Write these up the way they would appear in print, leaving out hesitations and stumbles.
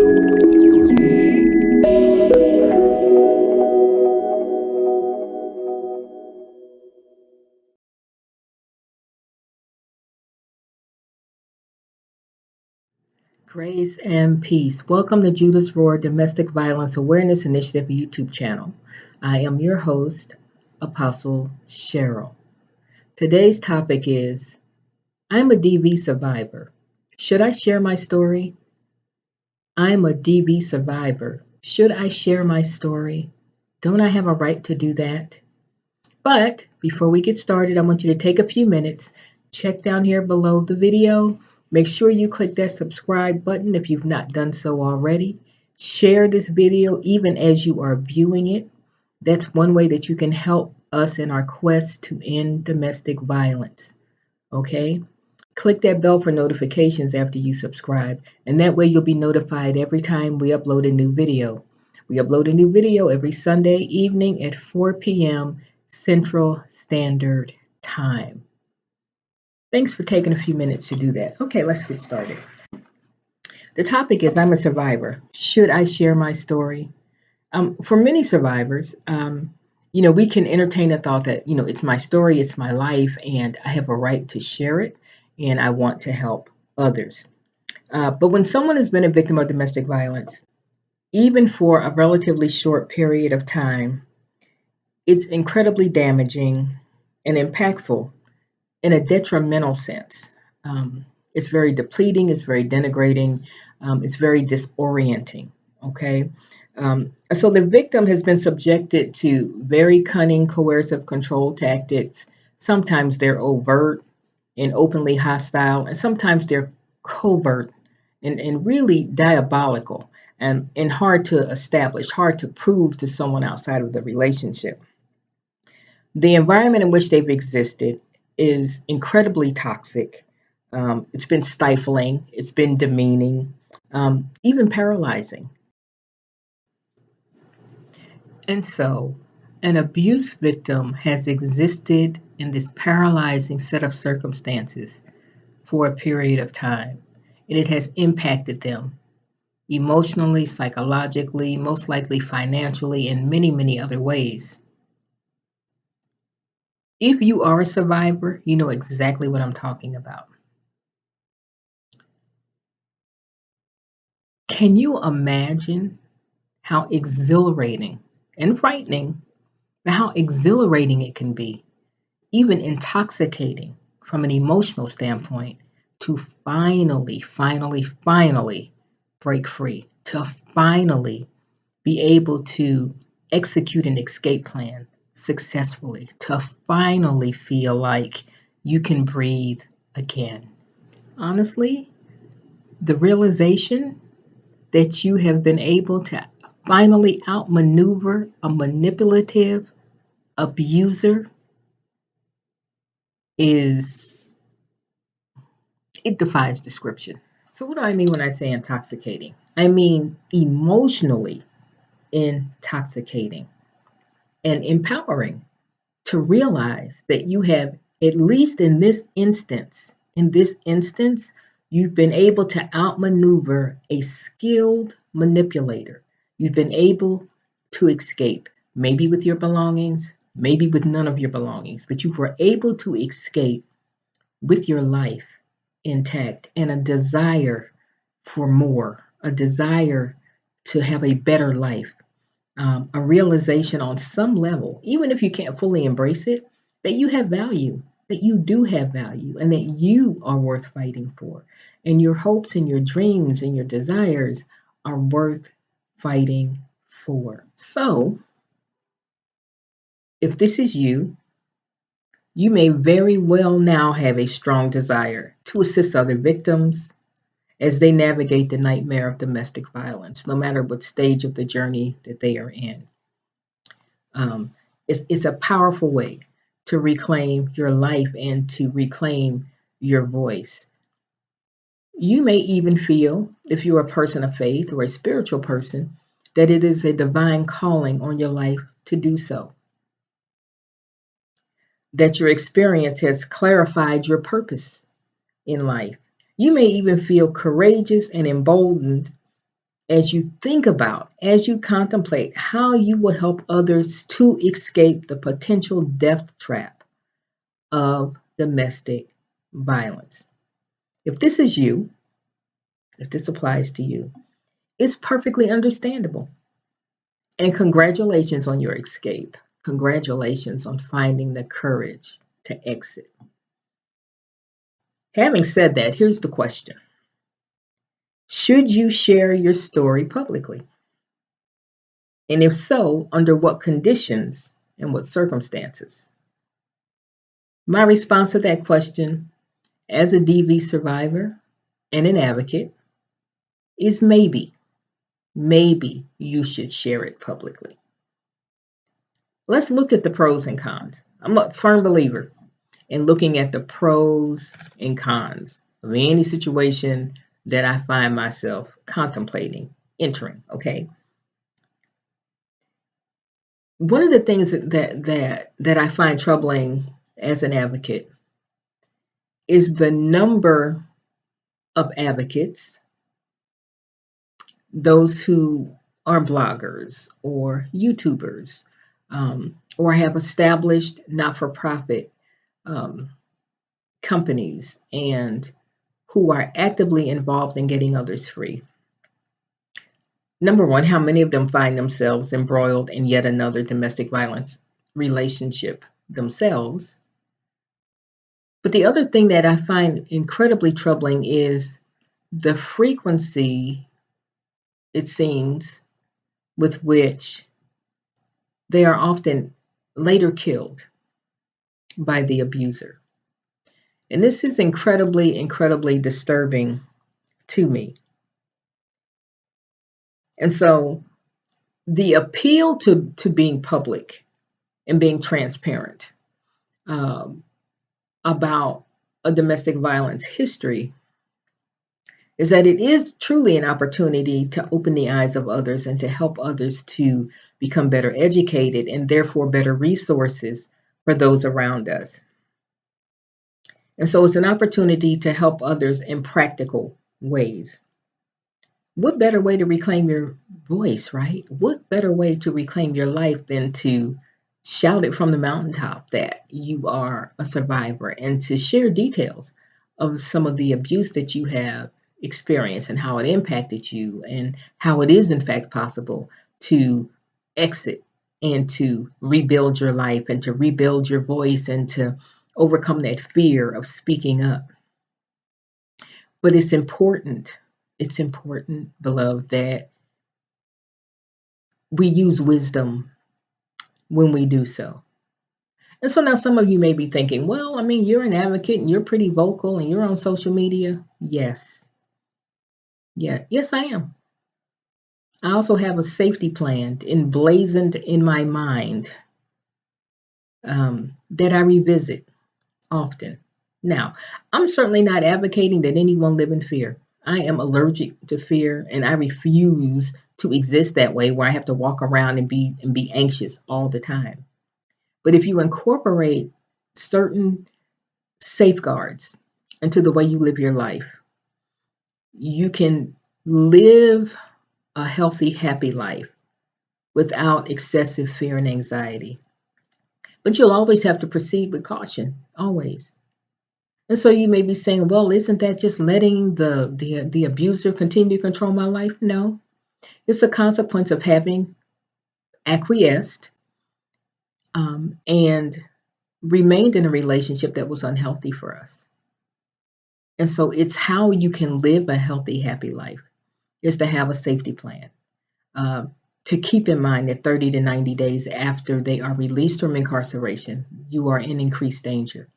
Grace and peace. Welcome to Judah's Roar Domestic Violence Awareness Initiative YouTube channel. I am your host, Apostle Cheryl. Today's topic is, I'm a DV survivor. Should I share my story? I'm a DV survivor. Should I share my story? Don't I have a right to do that? But before we get started, I want you to take a few minutes, check down here below the video. Make sure you click that subscribe button if you've not done so already. Share this video even as you are viewing it. That's one way that you can help us in our quest to end domestic violence. Okay? Click that bell for notifications after you subscribe, and that way you'll be notified every time we upload a new video. We upload a new video every Sunday evening at 4 p.m. Central Standard Time. Thanks for taking a few minutes to do that. Okay, let's get started. The topic is, I'm a survivor. Should I share my story? For many survivors, we can entertain the thought that, it's my story, it's my life, and I have a right to share it, and I want to help others. But when someone has been a victim of domestic violence, even for a relatively short period of time, it's incredibly damaging and impactful in a detrimental sense. It's very depleting, it's very denigrating, it's very disorienting, okay? So the victim has been subjected to very cunning, coercive control tactics. Sometimes they're overt and openly hostile, and sometimes they're covert and really diabolical and hard to establish, hard to prove to someone outside of the relationship. The environment in which they've existed is incredibly toxic. It's been stifling, it's been demeaning, even paralyzing. And so, an abuse victim has existed in this paralyzing set of circumstances for a period of time, and it has impacted them emotionally, psychologically, most likely financially, and many, many other ways. If you are a survivor, you know exactly what I'm talking about. Can you imagine how exhilarating and frightening, but how exhilarating it can be, even intoxicating from an emotional standpoint, to finally break free, to finally be able to execute an escape plan successfully, to finally feel like you can breathe again? Honestly, the realization that you have been able to finally outmaneuver a manipulative abuser it defies description. So what do I mean when I say intoxicating? I mean emotionally intoxicating and empowering, to realize that you have, at least in this instance, you've been able to outmaneuver a skilled manipulator. You've been able to escape, maybe with your belongings, maybe with none of your belongings, but you were able to escape with your life intact and a desire for more, a desire to have a better life, a realization on some level, even if you can't fully embrace it, that you have value, that you do have value, and that you are worth fighting for. And your hopes and your dreams and your desires are worth fighting for. So, if this is you, you may very well now have a strong desire to assist other victims as they navigate the nightmare of domestic violence, no matter what stage of the journey that they are in. It's a powerful way to reclaim your life and to reclaim your voice. You may even feel, if you're a person of faith or a spiritual person, that it is a divine calling on your life to do so, that your experience has clarified your purpose in life. You may even feel courageous and emboldened as you think about, as you contemplate how you will help others to escape the potential death trap of domestic violence. If this is you, if this applies to you, it's perfectly understandable. And congratulations on your escape. Congratulations on finding the courage to exit. Having said that, here's the question: should you share your story publicly? And if so, under what conditions and what circumstances? My response to that question, as a DV survivor and an advocate, is maybe. Maybe you should share it publicly. Let's look at the pros and cons. I'm a firm believer in looking at the pros and cons of any situation that I find myself contemplating entering. Okay. One of the things that I find troubling as an advocate is the number of advocates, those who are bloggers or YouTubers, or have established not-for-profit companies and who are actively involved in getting others free. Number one, how many of them find themselves embroiled in yet another domestic violence relationship themselves? But the other thing that I find incredibly troubling is the frequency, it seems, with which they are often later killed by the abuser. And this is incredibly, incredibly disturbing to me. And so the appeal to being public and being transparent about a domestic violence history is that it is truly an opportunity to open the eyes of others and to help others to become better educated and therefore better resources for those around us. And so it's an opportunity to help others in practical ways. What better way to reclaim your voice, right? What better way to reclaim your life than to shout it from the mountaintop that you are a survivor and to share details of some of the abuse that you have experienced and how it impacted you and how it is in fact possible to exit and to rebuild your life and to rebuild your voice and to overcome that fear of speaking up. But it's important, beloved, that we use wisdom when we do so. And so now some of you may be thinking, well, I mean, you're an advocate and you're pretty vocal and you're on social media. Yes. Yes, I am. I also have a safety plan emblazoned in my mind that I revisit often. Now, I'm certainly not advocating that anyone live in fear. I am allergic to fear and I refuse to exist that way where I have to walk around and be anxious all the time. But if you incorporate certain safeguards into the way you live your life, you can live a healthy, happy life without excessive fear and anxiety. But you'll always have to proceed with caution, always. And so you may be saying, well, isn't that just letting the abuser continue to control my life? No, it's a consequence of having acquiesced and remained in a relationship that was unhealthy for us. And so it's how you can live a healthy, happy life is to have a safety plan. To keep in mind that 30 to 90 days after they are released from incarceration, you are in increased danger.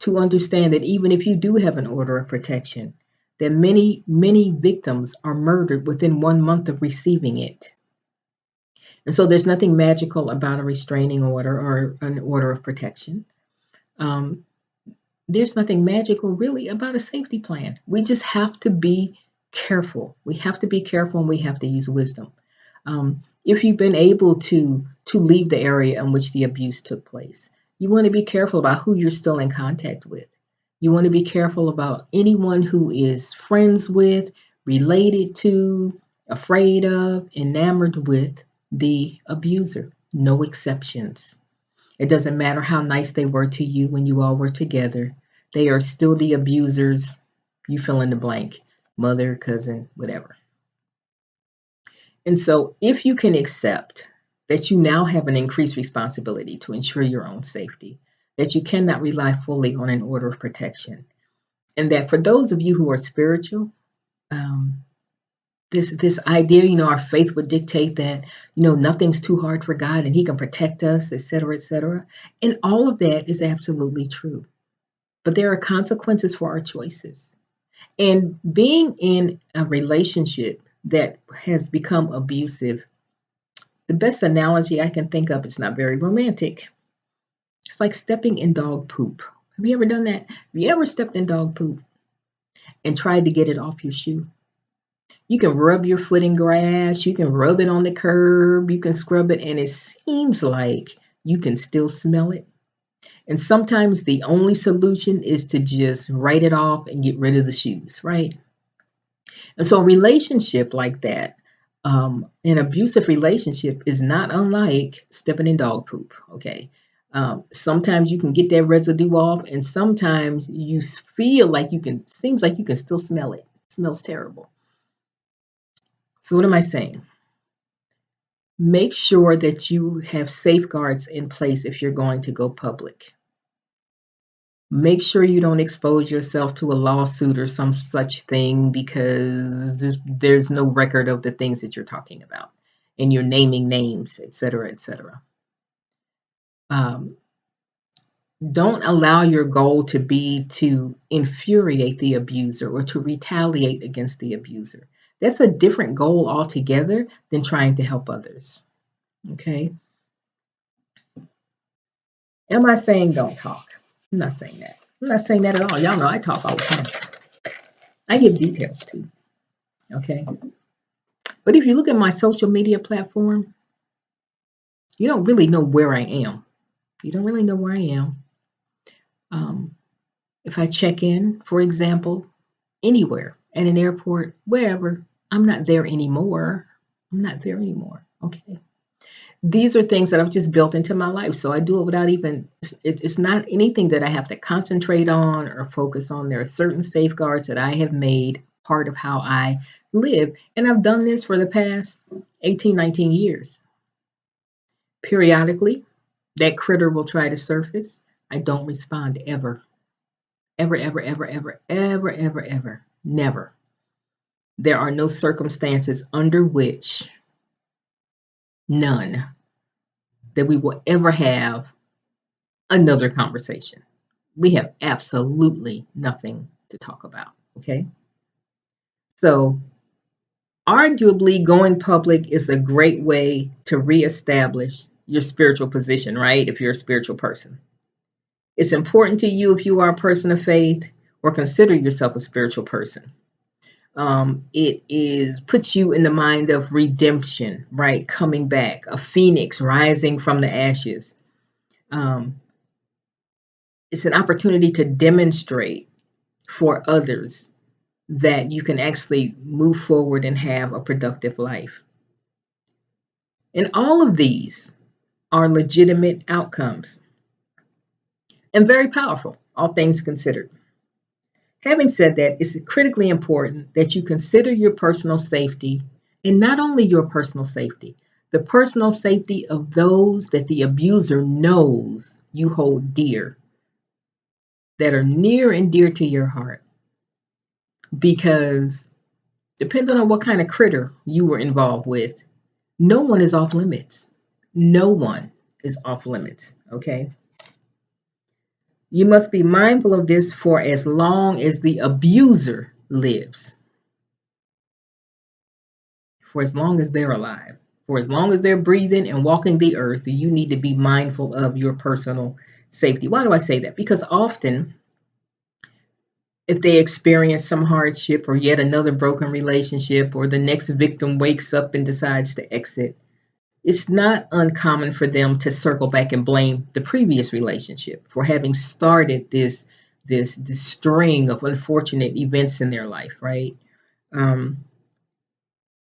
To understand that even if you do have an order of protection, that many, many victims are murdered within 1 month of receiving it. And so there's nothing magical about a restraining order or an order of protection. There's nothing magical really about a safety plan. We just have to be careful. We have to be careful and we have to use wisdom. If you've been able to leave the area in which the abuse took place, you want to be careful about who you're still in contact with. You want to be careful about anyone who is friends with, related to, afraid of, enamored with the abuser. No exceptions. It doesn't matter how nice they were to you when you all were together. They are still the abusers. You fill in the blank. Mother, cousin, whatever. And so, if you can accept that you now have an increased responsibility to ensure your own safety, that you cannot rely fully on an order of protection, and that for those of you who are spiritual, um, this idea, our faith would dictate that, nothing's too hard for God and He can protect us, et cetera, et cetera. And all of that is absolutely true. But there are consequences for our choices. And being in a relationship that has become abusive, the best analogy I can think of, it's not very romantic. It's like stepping in dog poop. Have you ever done that? Have you ever stepped in dog poop and tried to get it off your shoe? You can rub your foot in grass, you can rub it on the curb, you can scrub it, and it seems like you can still smell it. And sometimes the only solution is to just write it off and get rid of the shoes, right? And so, a relationship like that, an abusive relationship, is not unlike stepping in dog poop. Okay. Sometimes you can get that residue off, and sometimes you feel like seems like you can still smell it. It smells terrible. So, what am I saying? Make sure that you have safeguards in place if you're going to go public. Make sure you don't expose yourself to a lawsuit or some such thing because there's no record of the things that you're talking about and you're naming names, et cetera, et cetera. Don't allow your goal to be to infuriate the abuser or to retaliate against the abuser. That's a different goal altogether than trying to help others. Okay. Am I saying don't talk? I'm not saying that. I'm not saying that at all. Y'all know I talk all the time. I give details too. Okay. But if you look at my social media platform, you don't really know where I am. You don't really know where I am. Um, if I check in, for example, anywhere, at an airport, wherever, I'm not there anymore. I'm not there anymore. Okay. These are things that I've just built into my life. So I do it without even, it's not anything that I have to concentrate on or focus on. There are certain safeguards that I have made part of how I live. And I've done this for the past 18, 19 years. Periodically, that critter will try to surface. I don't respond ever. Ever, ever, ever, ever, ever, ever, ever. Never. There are no circumstances under which, none, that we will ever have another conversation. We have absolutely nothing to talk about. Okay. So, arguably, going public is a great way to reestablish your spiritual position, right? If you're a spiritual person, it's important to you if you are a person of faith or consider yourself a spiritual person. It is puts you in the mind of redemption, right? Coming back, a phoenix rising from the ashes. Um, it's an opportunity to demonstrate for others that you can actually move forward and have a productive life. And all of these are legitimate outcomes and very powerful, all things considered. Having said that, it's critically important that you consider your personal safety, and not only your personal safety, the personal safety of those that the abuser knows you hold dear, that are near and dear to your heart. Because depending on what kind of critter you were involved with, no one is off limits. No one is off limits, okay? You must be mindful of this for as long as the abuser lives, for as long as they're alive, for as long as they're breathing and walking the earth, you need to be mindful of your personal safety. Why do I say that? Because often, if they experience some hardship or yet another broken relationship, or the next victim wakes up and decides to exit, it's not uncommon for them to circle back and blame the previous relationship for having started this string of unfortunate events in their life, right? Um,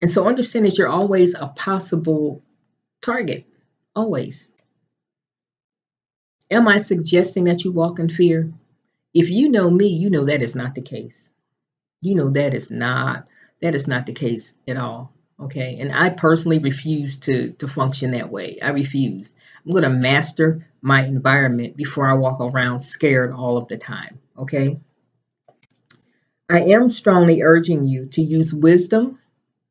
And so understand that you're always a possible target. Always. Am I suggesting that you walk in fear? If you know me, you know that is not the case. You know that is not the case at all. Okay. And I personally refuse to function that way. I refuse. I'm gonna master my environment before I walk around scared all of the time. Okay. I am strongly urging you to use wisdom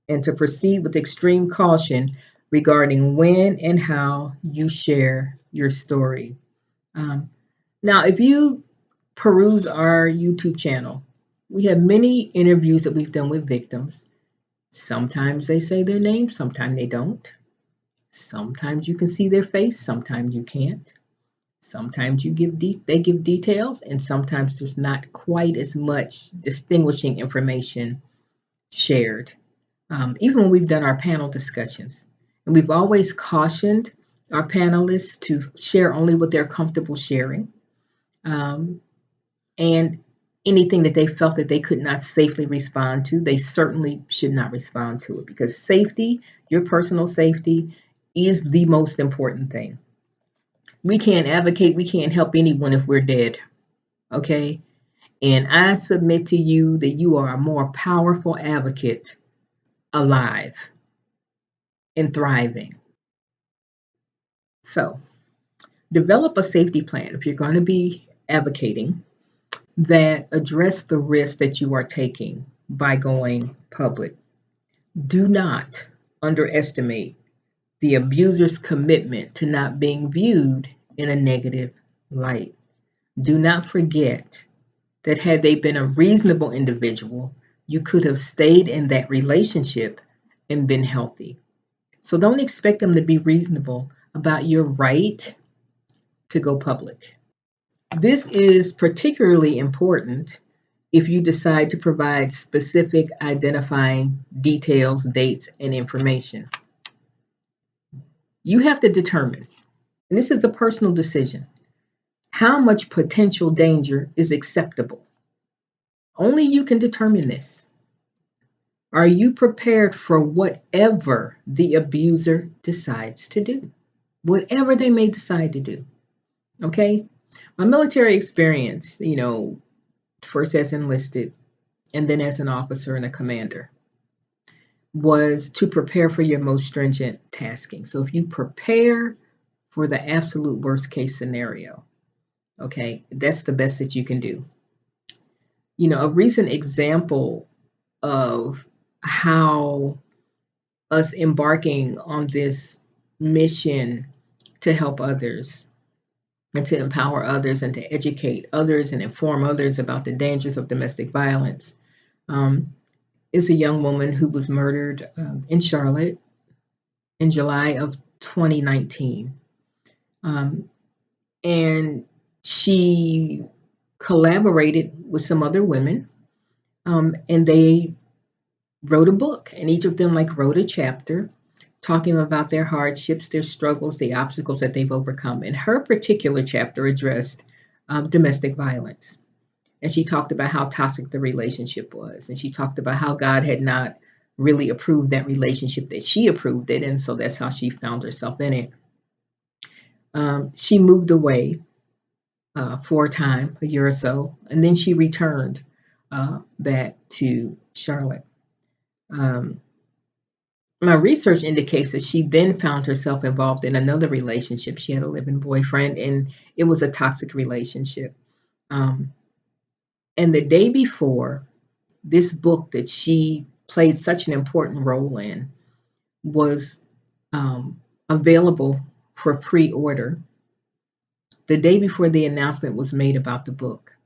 and to proceed with extreme caution regarding when and how you share your story. Um, Now, if you peruse our YouTube channel, we have many interviews that we've done with victims. Sometimes they say their name, sometimes they don't. Sometimes you can see their face, sometimes you can't. Sometimes they give details, and sometimes there's not quite as much distinguishing information shared. Even when we've done our panel discussions, and we've always cautioned our panelists to share only what they're comfortable sharing. Um, and anything that they felt that they could not safely respond to, they certainly should not respond to it, because safety, your personal safety, is the most important thing. We can't advocate, we can't help anyone if we're dead. Okay. And I submit to you that you are a more powerful advocate alive and thriving. So develop a safety plan if you're going to be advocating that address the risk that you are taking by going public. Do not underestimate the abuser's commitment to not being viewed in a negative light. Do not forget that had they been a reasonable individual, you could have stayed in that relationship and been healthy. So don't expect them to be reasonable about your right to go public. This is particularly important if you decide to provide specific identifying details, dates, and information. You have to determine, and this is a personal decision, how much potential danger is acceptable. Only you can determine this. Are you prepared for whatever the abuser decides to do? Whatever they may decide to do. Okay? My military experience, first as enlisted and then as an officer and a commander, was to prepare for your most stringent tasking. So if you prepare for the absolute worst case scenario, okay, that's the best that you can do. A recent example of how us embarking on this mission to help others and to empower others and to educate others and inform others about the dangers of domestic violence is a young woman who was murdered in Charlotte in July of 2019. And she collaborated with some other women, and they wrote a book, and each of them wrote a chapter talking about their hardships, their struggles, the obstacles that they've overcome. And her particular chapter addressed domestic violence. And she talked about how toxic the relationship was. And she talked about how God had not really approved that relationship, that she approved it. And so that's how she found herself in it. She moved away for a time, a year or so, and then she returned back to Charlotte. My research indicates that she then found herself involved in another relationship. She had a live-in boyfriend, and it was a toxic relationship. And the day before, this book that she played such an important role in was available for pre-order. The day before the announcement was made about the book,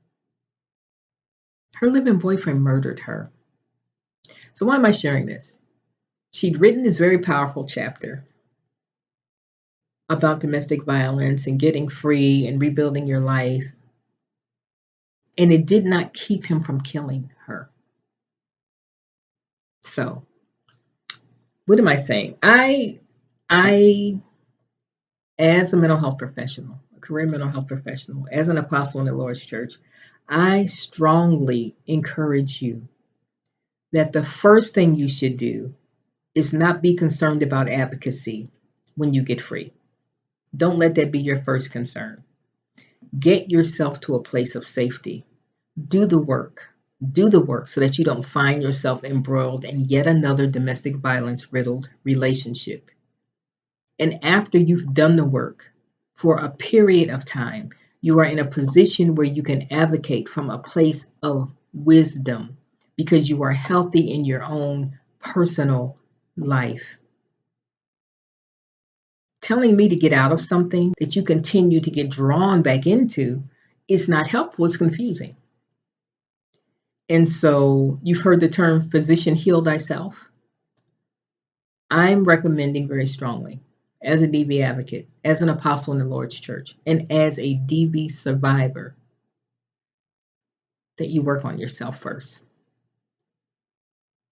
her live-in boyfriend murdered her. So why am I sharing this? She'd written this very powerful chapter about domestic violence and getting free and rebuilding your life. And it did not keep him from killing her. So, what am I saying? I as a mental health professional, a career mental health professional, as an apostle in the Lord's church, I strongly encourage you that the first thing you should do is not be concerned about advocacy when you get free. Don't let that be your first concern. Get yourself to a place of safety. Do the work. Do the work so that you don't find yourself embroiled in yet another domestic violence riddled relationship. And after you've done the work for a period of time, you are in a position where you can advocate from a place of wisdom because you are healthy in your own personal life. Telling me to get out of something that you continue to get drawn back into is not helpful, it's confusing. And so you've heard the term physician heal thyself. I'm recommending very strongly, as a DV advocate, as an apostle in the Lord's church, and as a DV survivor, that you work on yourself first.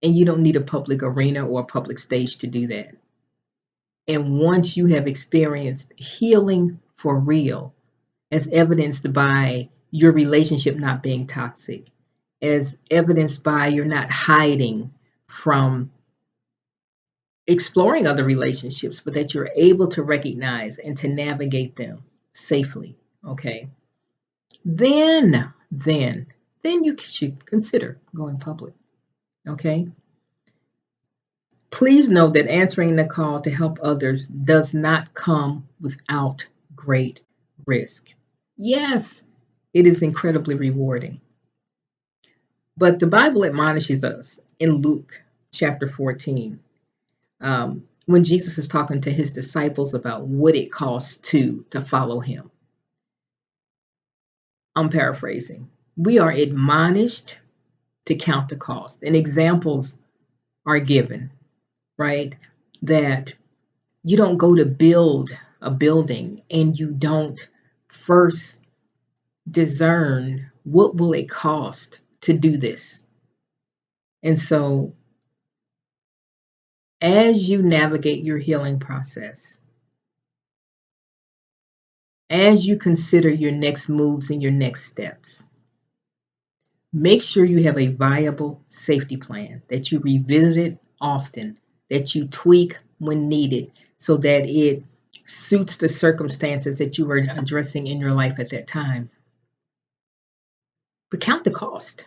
And you don't need a public arena or a public stage to do that. And once you have experienced healing for real, as evidenced by your relationship not being toxic, as evidenced by you're not hiding from exploring other relationships, but that you're able to recognize and to navigate them safely, okay? Then you should consider going public, okay? Please know that answering the call to help others does not come without great risk. Yes, it is incredibly rewarding. But the Bible admonishes us in Luke chapter 14, when Jesus is talking to his disciples about what it costs to follow him. I'm paraphrasing. We are admonished to count the cost, and examples are given, right? That you don't go to build a building and you don't first discern what will it cost to do this. And so as you navigate your healing process, as you consider your next moves and your next steps, make sure you have a viable safety plan that you revisit often, that you tweak when needed, so that it suits the circumstances that you are addressing in your life at that time. But count the cost.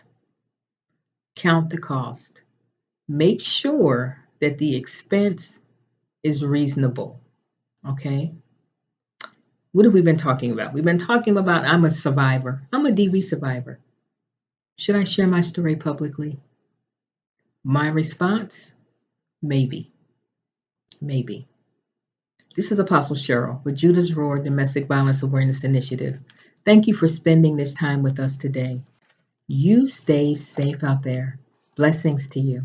Count the cost. Make sure that the expense is reasonable. Okay? What have we been talking about? We've been talking about I'm a survivor. I'm a DV survivor. Should I share my story publicly? My response? Maybe. Maybe. This is Apostle Cheryl with Judah's Roar Domestic Violence Awareness Initiative. Thank you for spending this time with us today. You stay safe out there. Blessings to you.